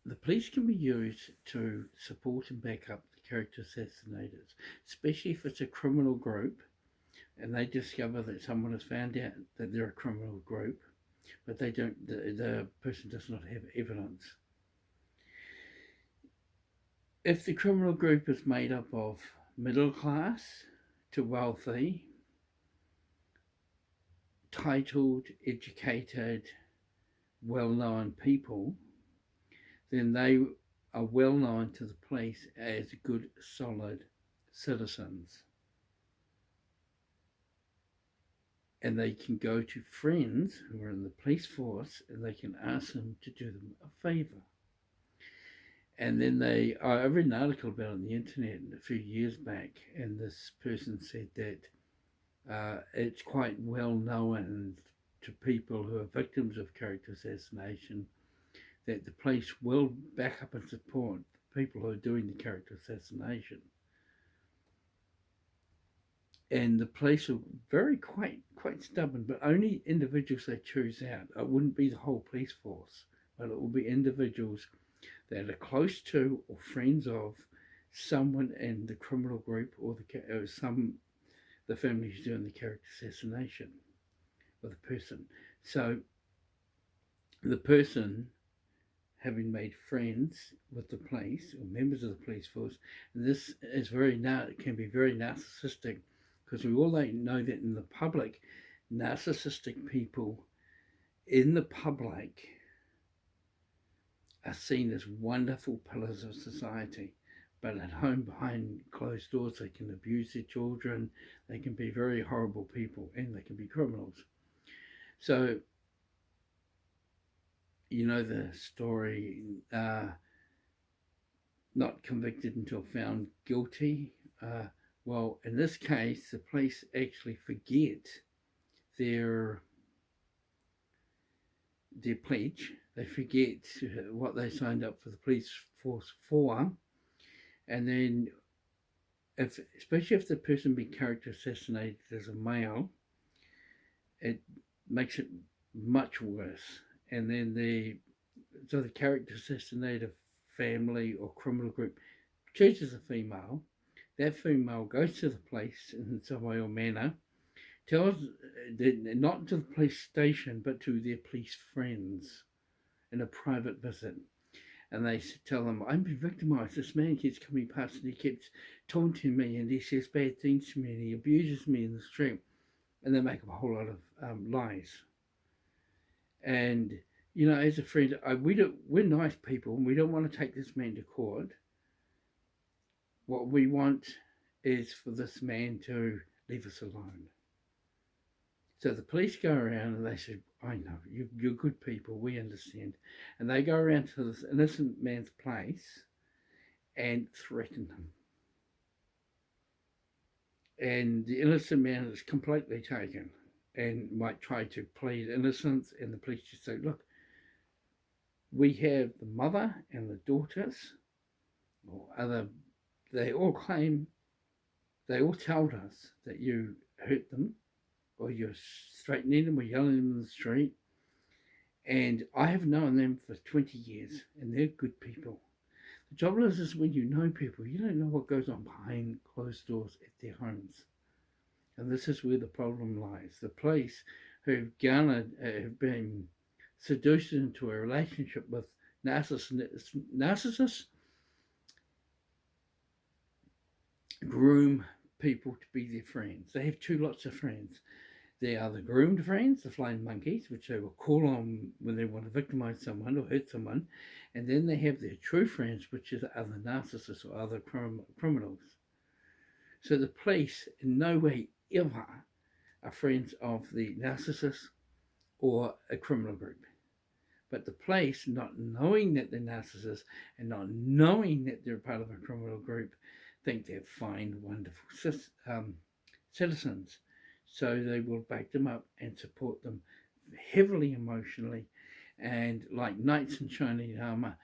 The police can be used to support and back up the character assassinators, especially if it's a criminal group and they discover that someone has found out that they're a criminal group, but they don't. The person does not have evidence. If the criminal group is made up of middle class to wealthy, titled, educated, well-known people, then they are well known to the police as good, solid citizens. And they can go to friends who are in the police force and they can ask them to do them a favour. And then I read an article about it on the internet a few years back, and this person said that it's quite well known to people who are victims of character assassination that the police will back up and support people who are doing the character assassination. And the police are quite stubborn, but only individuals they choose out. It wouldn't be the whole police force, but it will be individuals that are close to or friends of someone in the criminal group or the family who's doing the character assassination of the person. So the person, having made friends with the police or members of the police force, and this is can be very narcissistic, because we all know that in the public, narcissistic people in the public are seen as wonderful pillars of society, but at home behind closed doors they can abuse their children, they can be very horrible people, and they can be criminals. So you know the story, not convicted until found guilty. Well, in this case, the police actually forget their pledge. They forget what they signed up for the police force for, and then, especially if the person being character assassinated is a male, it makes it much worse. And then the character assassinator family or criminal group chooses a female. That female goes to the police in some way or manner, tells not to the police station, but to their police friends in a private visit. And they tell them, "I'm being victimized. This man keeps coming past and he keeps taunting me and he says bad things to me and he abuses me in the street." And they make up a whole lot of lies. And, as a friend, we're nice people and we don't want to take this man to court. What we want is for this man to leave us alone. So the police go around and they say, "I know, you're good people, we understand." And they go around to this innocent man's place and threaten him. And the innocent man is completely taken and might try to plead innocence, and the police just say, "Look, we have the mother and the daughters, or other, they all told us that you hurt them, or you're threatening them or yelling them in the street. And I have known them for 20 years, and they're good people." The trouble is when you know people, you don't know what goes on behind closed doors at their homes. And this is where the problem lies. The police have been seduced into a relationship with narcissists, groom people to be their friends. They have two lots of friends. There are the groomed friends, the flying monkeys, which they will call on when they want to victimize someone or hurt someone. And then they have their true friends, which are other narcissists or other criminals. So the police in no way ever are friends of the narcissist or a criminal group. But the police, not knowing that they're narcissists and not knowing that they're part of a criminal group, think they're fine, wonderful citizens. So they will back them up and support them heavily emotionally. And like knights in shining armor,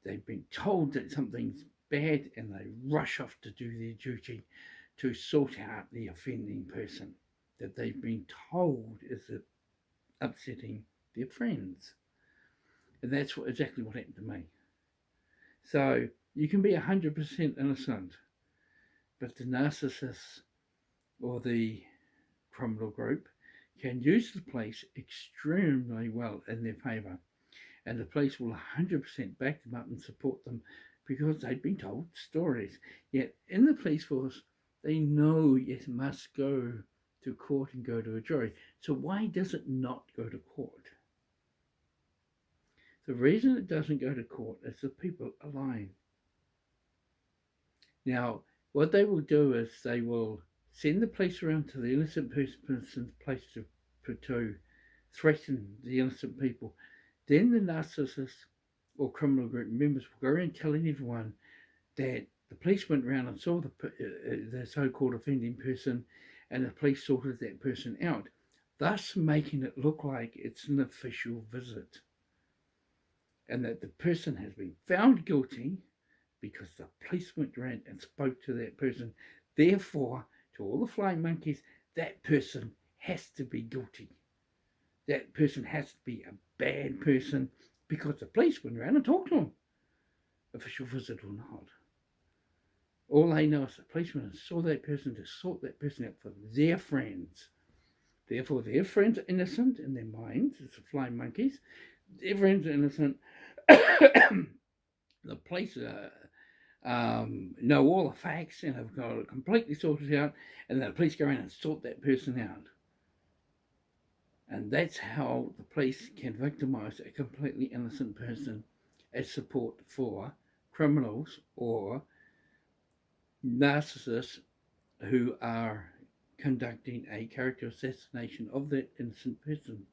they've been told that something's bad and they rush off to do their duty to sort out the offending person that they've been told is upsetting their friends. And that's exactly what happened to me. So you can be 100% innocent, but the narcissist or the criminal group can use the police extremely well in their favour, and the police will 100% back them up and support them because they've been told stories. Yet in the police force, they know it must go to court and go to a jury. So why does it not go to court? The reason it doesn't go to court is the people are lying. Now, what they will do is they will send the police around to the innocent person's place to threaten the innocent people. Then the narcissist or criminal group members will go around telling everyone that the police went around and saw the so-called offending person, and the police sorted that person out, thus making it look like it's an official visit, and that the person has been found guilty because the police went around and spoke to that person. Therefore, to all the flying monkeys, that person has to be guilty. That person has to be a bad person because the police went around and talked to him, official visit or not. All they know is the policeman saw that person to sort that person out for their friends. Therefore, their friends are innocent in their minds. It's the flying monkeys. Their friends are innocent. The police know all the facts and have got it completely sorted out, and the police go around and sort that person out. And that's how the police can victimize a completely innocent person as support for criminals or narcissists who are conducting a character assassination of that innocent person.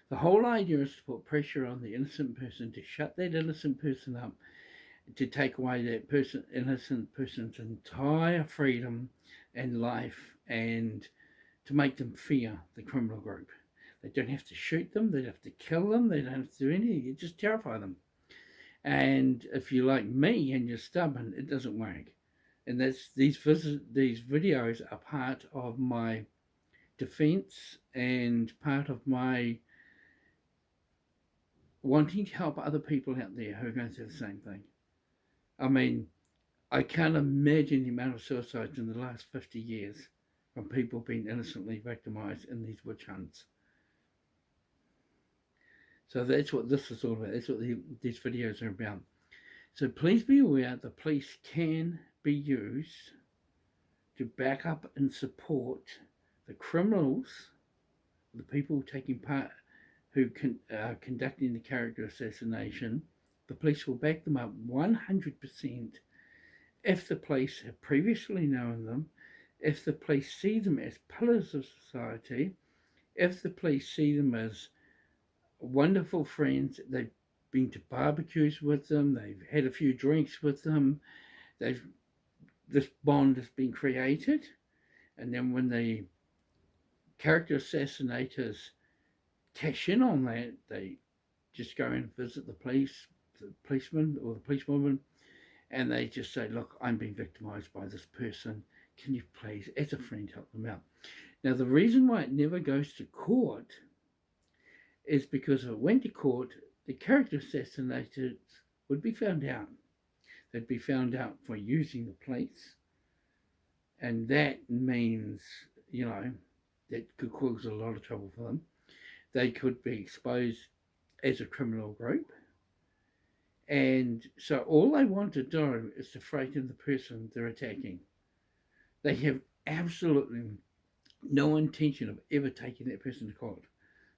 The whole idea is to put pressure on the innocent person, to shut that innocent person up, to take away that innocent person's entire freedom and life, and to make them fear the criminal group. They don't have to shoot them, they don't have to kill them, they don't have to do anything, you just terrify them. And if you're like me and you're stubborn, it doesn't work. And these videos are part of my defense and part of my wanting to help other people out there who are going through the same thing. I mean, I can't imagine the amount of suicides in the last 50 years from people being innocently victimized in these witch hunts. So that's what this is all about. That's what these videos are about. So please be aware the police can be used to back up and support the criminals, the people taking part, who are conducting the character assassination. The police will back them up 100% if the police have previously known them, if the police see them as pillars of society, if the police see them as wonderful friends. They've been to barbecues with them, they've had a few drinks with them, this bond has been created, and then when the character assassinators cash in on that, they just go and visit the policeman or the policewoman, and they just say, look, I'm being victimized by this person, can you please, as a friend, help them out? Now, the reason why it never goes to court is because if it went to court, the character assassinators would be found out. They'd be found out for using the police, and that means, that could cause a lot of trouble for them. They could be exposed as a criminal group, and so all they want to do is to frighten the person they're attacking. They have absolutely no intention of ever taking that person to court,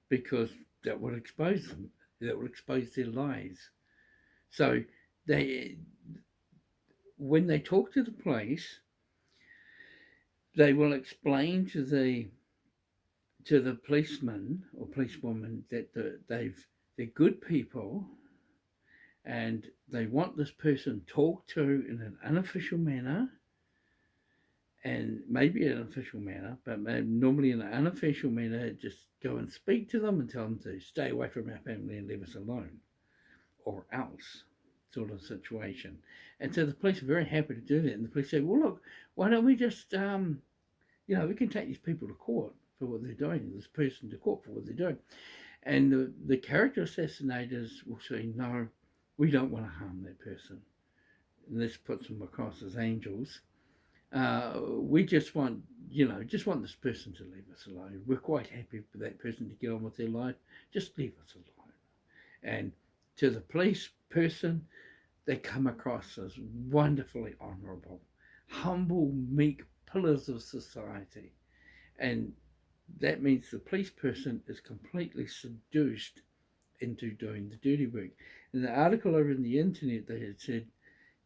because that would expose them. That would expose their lies. So when they talk to the police, they will explain to the policeman or policewoman that they're good people, and they want this person talked to in an unofficial manner, and maybe an official manner, but normally in an unofficial manner, just go and speak to them and tell them to stay away from our family and leave us alone, or else, sort of situation. And so the police are very happy to do that, and the police say, well, look, why don't we just, we can take these people to court for what they're doing, this person to court for what they're doing. And the character assassinators will say, no, we don't want to harm that person. And this puts them across as angels. We just want, just want this person to leave us alone. We're quite happy for that person to get on with their life. Just leave us alone. And to the police person, they come across as wonderfully honourable, humble, meek pillars of society. And that means the police person is completely seduced into doing the dirty work. In the article over in the internet, they had said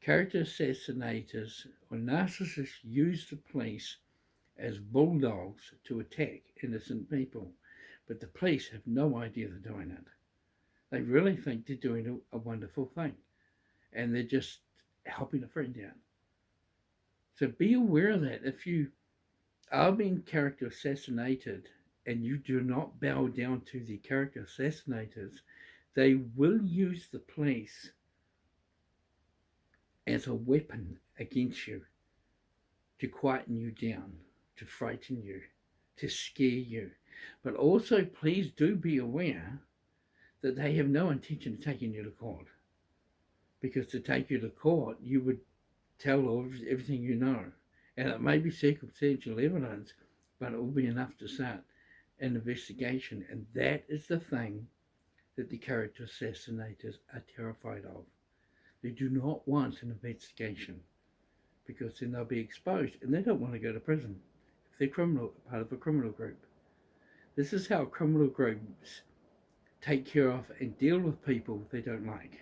character assassinators or narcissists use the police as bulldogs to attack innocent people, but the police have no idea they're doing it. They really think they're doing a wonderful thing, and they're just helping a friend out. So be aware of that. If you are being character assassinated and you do not bow down to the character assassinators, they will use the police as a weapon against you to quieten you down, to frighten you, to scare you. But also, please do be aware that they have no intention of taking you to court. Because to take you to court, you would tell everything you know. And it may be circumstantial evidence, but it will be enough to start an investigation. And that is the thing that the character assassinators are terrified of. They do not want an investigation because then they'll be exposed, and they don't want to go to prison if they're part of a criminal group. This is how criminal groups take care of and deal with people they don't like,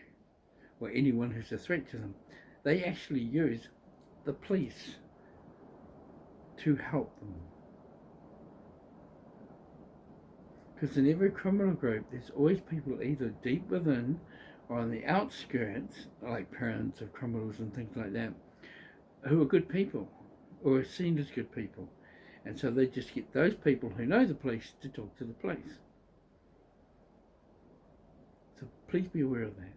or anyone who's a threat to them. They actually use the police to help them. Because in every criminal group, there's always people either deep within or on the outskirts, like parents of criminals and things like that, who are good people, or are seen as good people. And so they just get those people who know the police to talk to the police. So please be aware of that.